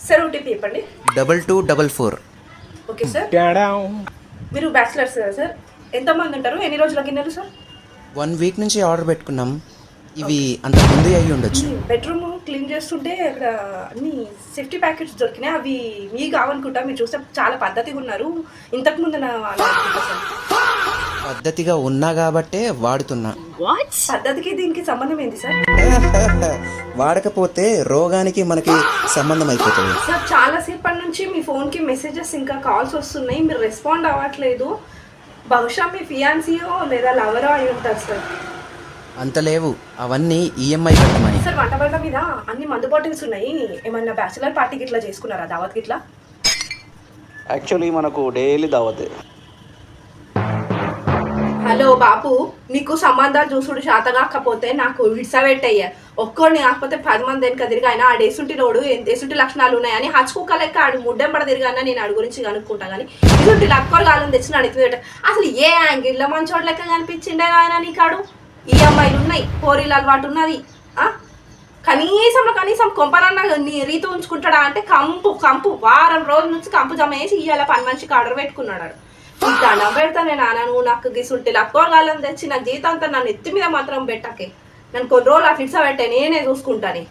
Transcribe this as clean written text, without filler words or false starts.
Sir OTP చెప్పండి. 2244. Okay sir. మీరు bachelors కదా సార్? ఎంతమంది ఉంటారు? ఎన్ని రోజుల గిన్నెలు సార్? 1 వీక్ నుంచి ఆర్డర్ పెట్టుకున్నాం. ఇవి అంత ముందే అయ్యి ఉండొచ్చు. బెడ్రూమ్ క్లీన్ చేస్తుంటే అక్కడ అన్ని సేఫ్టీ ప్యాకెట్స్ దొరికినాయి. అవి మీ కావనుకుంటా. మీరు చూస్తే చాలా పద్ధతిగా ఉన్నారు. ఇంతకుముందు నా పద్ధతిగా ఉన్నా కాబట్టే వాడుతున్నా. పద్ధతికి దీనికి సంబంధం ఏంటి సార్? వాడకపోతే రోగానికి మనకి సంబంధం అయిపోతుంది సార్. చాలా సేపటి నుంచి మీ ఫోన్కి మెసేజెస్ ఇంకా కాల్స్ వస్తున్నాయి, మీరు రెస్పాండ్ అవ్వట్లేదు. బహుశా మీ ఫియాన్సీయో లేదా లవరో అయి ఉంటారు సార్. అంత లేవు, అవన్నీ ఈఎంఐ కట్టమని. సార్ వంట బల్ల మీద అన్ని మందు బాటిల్స్ ఉన్నాయి. ఏమన్నా బ్యాచిలర్ పార్టీకి ఇట్లా చేసుకున్నారా? దావత్కి ఇట్లా? యాక్చువల్లీ మనకు డైలీ దావతే. హలో బాపు, నీకు సంబంధాలు చూసుడు శాత కాకపోతే నాకు విడిసబెట్టయ్యా. ఒక్కోడిని కాకపోతే 10 మంది వెనక తిరిగి ఆయన ఆ డేసుంటి రోడు డేసుంటి లక్షణాలు ఉన్నాయని హచ్చుకుక్క లెక్క ఆడు ముడ్డెంబడ తిరిగాన నేను ఆడి గురించి కనుక్కుంటా. కానీ ఇటువంటి లక్కరు కాలం తెచ్చిన అడిగి అసలు ఏ యాంగిల్లో మంచోడు లెక్క కనిపించిండే ఆయన నీకాడు. ఈ అమ్మాయిలు ఉన్నాయి, పోరీలు అలవాటు ఉన్నది. కనీసం కొంపనన్న రీతి ఉంచుకుంటాడా అంటే కంపు వారం రోజుల నుంచి కంపు జమ వేసి ఇవాళ 10 మనిషికి ఆర్డర్ పెట్టుకున్నాడు. దండం పెడతానే నాన్న, నువ్వు నాకు గిసుంటే లక్కోరగాలని తెచ్చి నా జీవితం అంతా నన్ను ఎత్తి మీద మాత్రం పెట్టకే. నన్ను కొన్ని రోజులు అట్లా ఇట్సా పెట్టే, నేనే చూసుకుంటాను.